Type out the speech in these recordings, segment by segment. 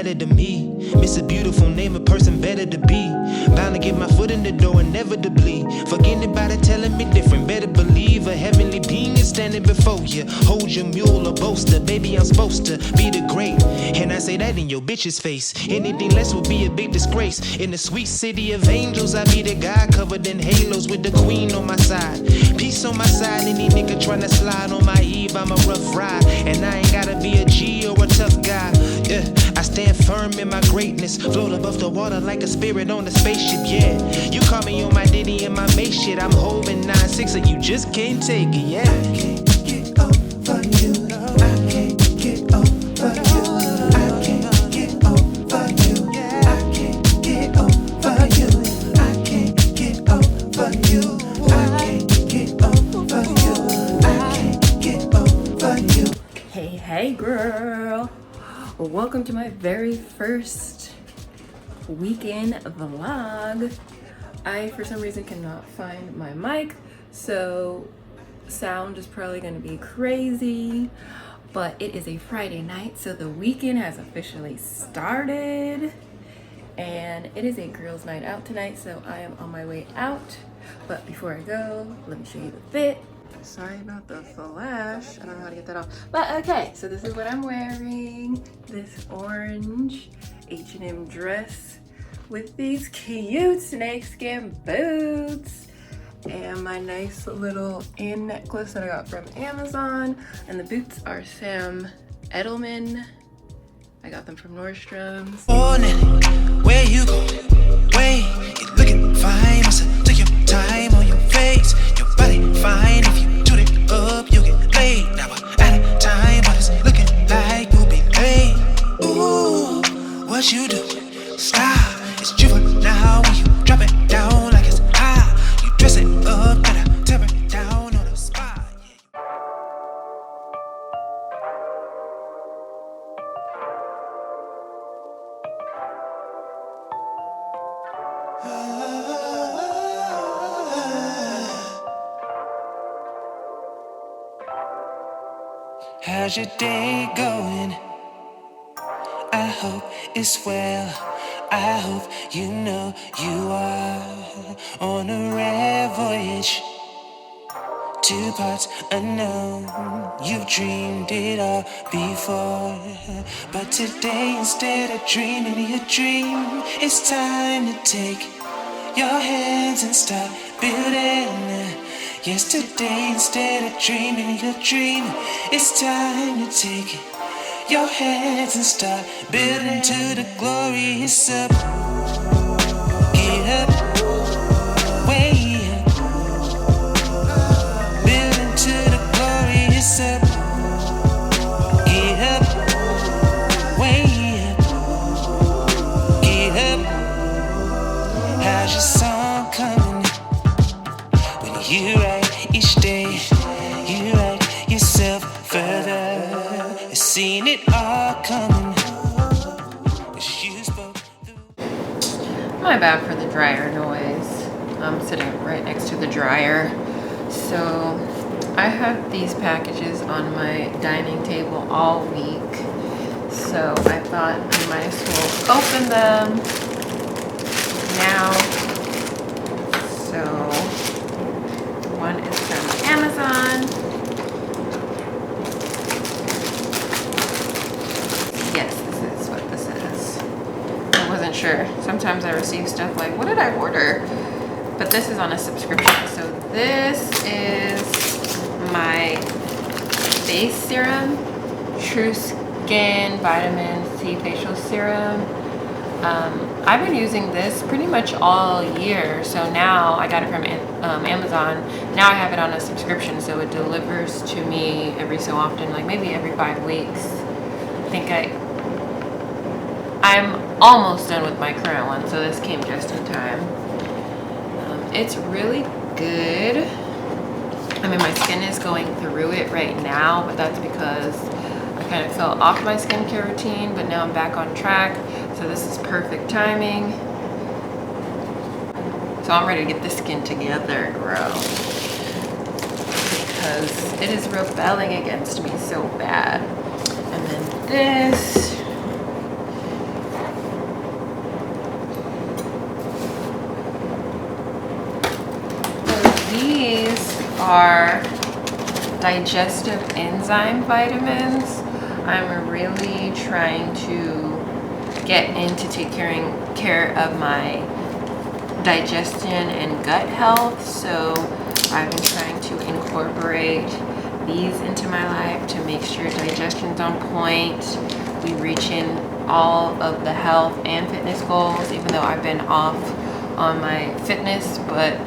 better than me. Miss a beautiful name, a person better to be. Bound to get my foot in the door inevitably. Fuck anybody telling me different, better believe a heavenly being is standing before you. Hold your mule or boaster, baby I'm supposed to be the great. And I say that in your bitch's face. Anything less would be a big disgrace. In the sweet city of angels, I be the guy covered in halos with the queen on my side. Peace on my side, any nigga tryna slide on my eve, I'm a rough ride. And I ain't gotta be a G or a tough guy. Yeah, I stand firm in my greatness. Float above the water like a spirit on a spaceship, yeah. You call me on my Diddy and my May shit. I'm holding 9-6 and you just can't take it, yeah. I can't get over you. I can't get over you. I can't get over you. I can't get over you. I can't get over you. I can't get over you. I can't get over you. Hey girl, welcome to my very first weekend vlog. I for some reason cannot find my mic, so sound is probably going to be crazy, but it is a Friday night, so the weekend has officially started and it is a girls' night out tonight, so I am on my way out. But before I go, let me show you the fit. Sorry about the flash, I don't know how to get that off, but okay, so this is what I'm wearing. This orange H&M dress with these cute snakeskin boots and my nice little ear necklace that I got from Amazon, and the boots are Sam Edelman. I got them from Nordstrom's. Morning, where you go? Wait, you looking fine. Must have took your time on your face. Your body fine. If you do it up, you get laid. Now we're out of time, but it's looking like you'll be late. Ooh, what you do? Stop. It's juvenile when you drop it down like it's high. You dress it up, gotta tear it down on the spot. How's your day going? I hope it's well. I hope you know you are on a rare voyage. 2 parts unknown. You've dreamed it all before, but today instead of dreaming your dream, it's time to take your hands and start building. Yesterday instead of dreaming your dream, it's time to take your hands and start building to the glorious up. Get up, way up, building to the glorious up. Get up, way up, get up. How's your song coming? When you write each day, you write yourself further. I've seen it all coming. My bad for the dryer noise. I'm sitting right next to the dryer. So I have these packages on my dining table all week, so I thought I might as well open them now. So one is from Amazon. Yes, this is what this is. I wasn't sure. Sometimes I receive stuff like, what did I order? But this is on a subscription. So this is my face serum, True Skin Vitamin C Facial Serum. I've been using this pretty much all year. So now I got it from Amazon. Now I have it on a subscription, so it delivers to me every so often, like maybe every 5 weeks. I think I'm almost done with my current one, so this came just in time. It's really good. I mean, my skin is going through it right now, but that's because I kind of fell off my skincare routine, but now I'm back on track, so this is perfect timing. So I'm ready to get the skin together, girl, because it is rebelling against me so bad. And then this are digestive enzyme vitamins. I'm really trying to get into taking care of my digestion and gut health, so I've been trying to incorporate these into my life to make sure digestion's on point. We reach in all of the health and fitness goals, even though I've been off on my fitness, but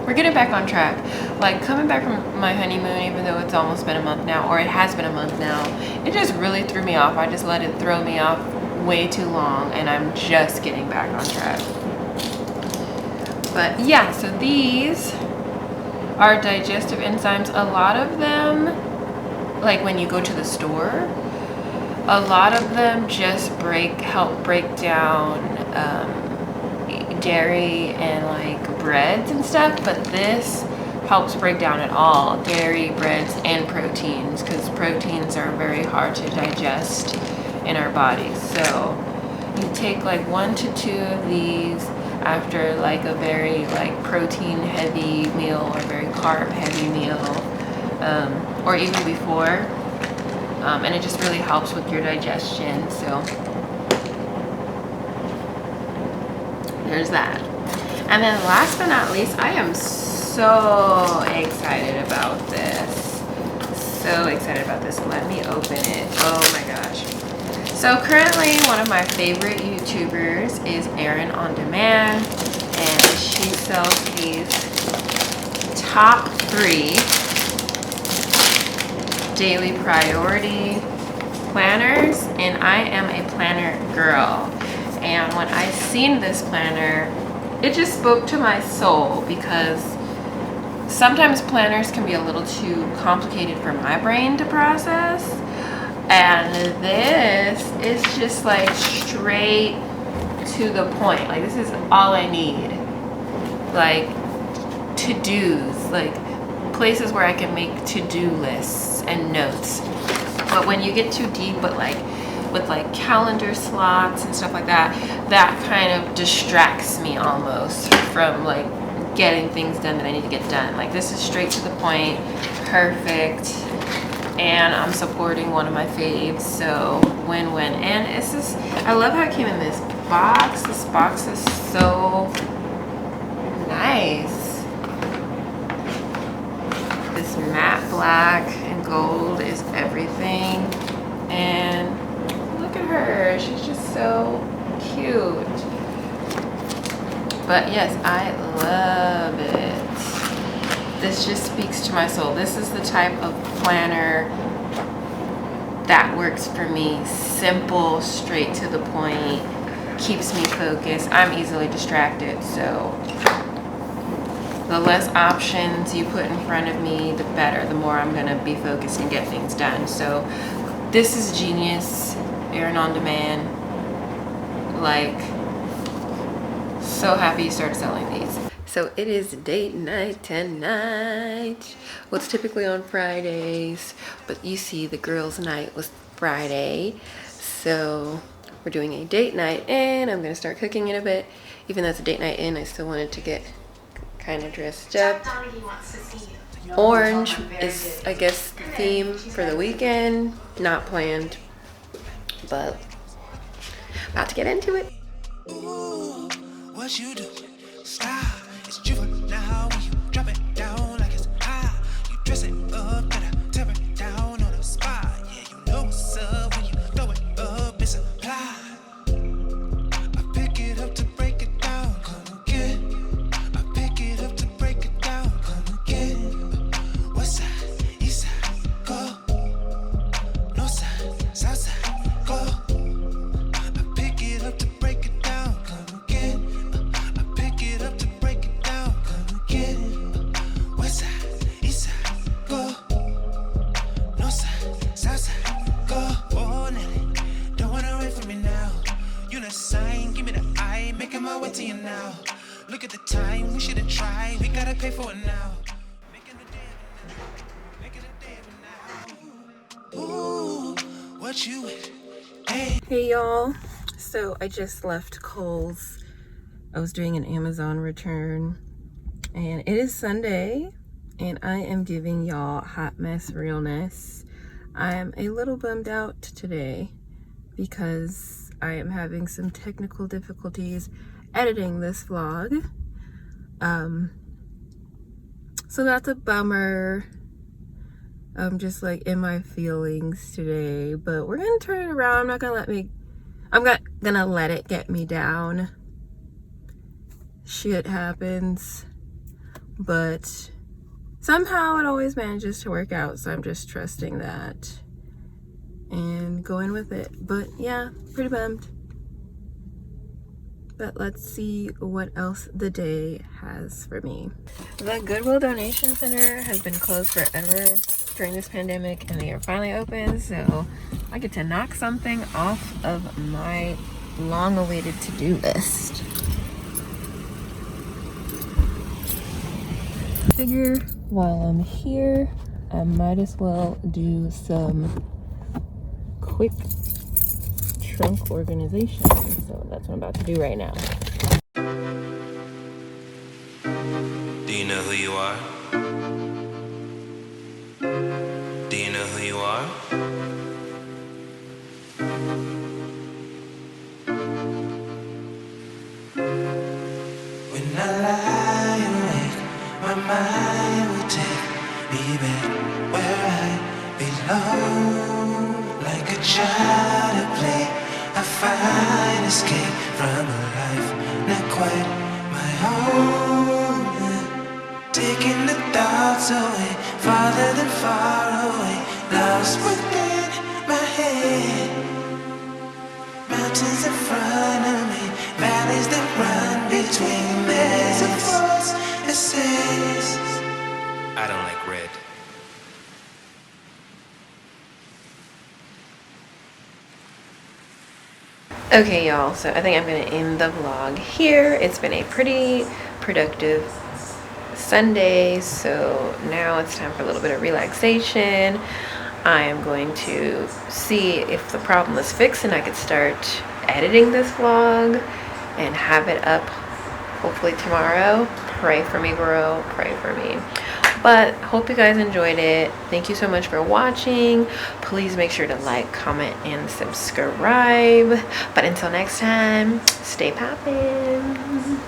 we're getting back on track. Like coming back from my honeymoon, even though it's almost been a month now, or it has been a month now, it just really threw me off. I just let it throw me off way too long, and I'm just getting back on track. But yeah, so these are digestive enzymes. A lot of them, like when you go to the store, a lot of them just help break down dairy and like breads and stuff, but this helps break down it all, dairy, breads, and proteins, because proteins are very hard to digest in our bodies. So you take like 1 to 2 of these after like a very like protein heavy meal or very carb heavy meal, or even before, and it just really helps with your digestion. So there's that. And then last but not least, I am so excited about this. So excited about this. Let me open it. Oh my gosh. So currently one of my favorite YouTubers is Erin on Demand, and she sells these top 3 daily priority planners, and I am a planner girl. And when I seen this planner, it just spoke to my soul, because sometimes planners can be a little too complicated for my brain to process. And this is just like straight to the point. Like this is all I need. Like to-dos, like places where I can make to-do lists and notes. But when you get too deep with like calendar slots and stuff like that, that kind of distracts me almost from like getting things done that I need to get done. Like this is straight to the point, perfect. And I'm supporting one of my faves, so win-win. And it's just, I love how it came in this box. This box is so nice. This matte black and gold is everything. And look at her, she's just so cute. But yes, I love it. This just speaks to my soul. This is the type of planner that works for me. Simple, straight to the point, keeps me focused. I'm easily distracted, so the less options you put in front of me, the better, the more I'm gonna be focused and get things done. So this is genius. Erin on Demand. Like, so happy you started selling these. So it is date night tonight. Well, it's typically on Fridays, but you see the girls' night was Friday. So we're doing a date night in. I'm gonna start cooking in a bit. Even though it's a date night in, I still wanted to get kind of dressed up. Orange is, I guess, the theme for the weekend. Not planned, but about to get into it. Ooh, what you do? Style. It's juvenile when you drop it down like it's high. You dress it up, gotta tear it down on the spot. Yeah, you know what's up when you throw it up, it's a ply. I pick it up to break it down, come again. I pick it up to break it down, come again. West side, east side, go. North side, south side, go. I pick it up to break it down, come again. I pick it up to break it down, come again. West side, east side, go. North side, south side, go. Oh, Nelly, don't wanna wait for me now. You the sign, give me the eye, making my way to you now. Look at the time, we should've tried, we gotta pay for it now. Making a day of it now, making a day of it now. Ooh, what you with? Hey. Hey y'all, so I just left Kohl's. I was doing an Amazon return, and it is Sunday, and I am giving y'all hot mess realness. I am a little bummed out today because I am having some technical difficulties editing this vlog. So that's a bummer. I'm just like in my feelings today, but we're gonna turn it around. I'm not gonna let it get me down. Shit happens, but somehow it always manages to work out, so I'm just trusting that and going with it. But yeah, pretty bummed. But let's see what else the day has for me. The Goodwill Donation Center has been closed forever during this pandemic, and they are finally open, so I get to knock something off of my long-awaited to-do list. Figure while I'm here, I might as well do some quick trunk organization. So that's what I'm about to do right now. Do you know who you are? Do you know who you are? When I lie awake, my mind will take me back where I belong. Like a child at play, I find escape from a life not quite my own. Taking the thoughts away, farther than far away, lost within my head. Mountains in front of me, valleys that run between. There's a voice that says, I don't like red. Okay, y'all, so I think I'm gonna end the vlog here. It's been a pretty productive Sunday, so now it's time for a little bit of relaxation. I am going to see if the problem is fixed and I could start editing this vlog and have it up hopefully tomorrow. Pray for me, girl, pray for me. But hope you guys enjoyed it. Thank you so much for watching. Please make sure to like, comment, and subscribe. But until next time, stay poppin'.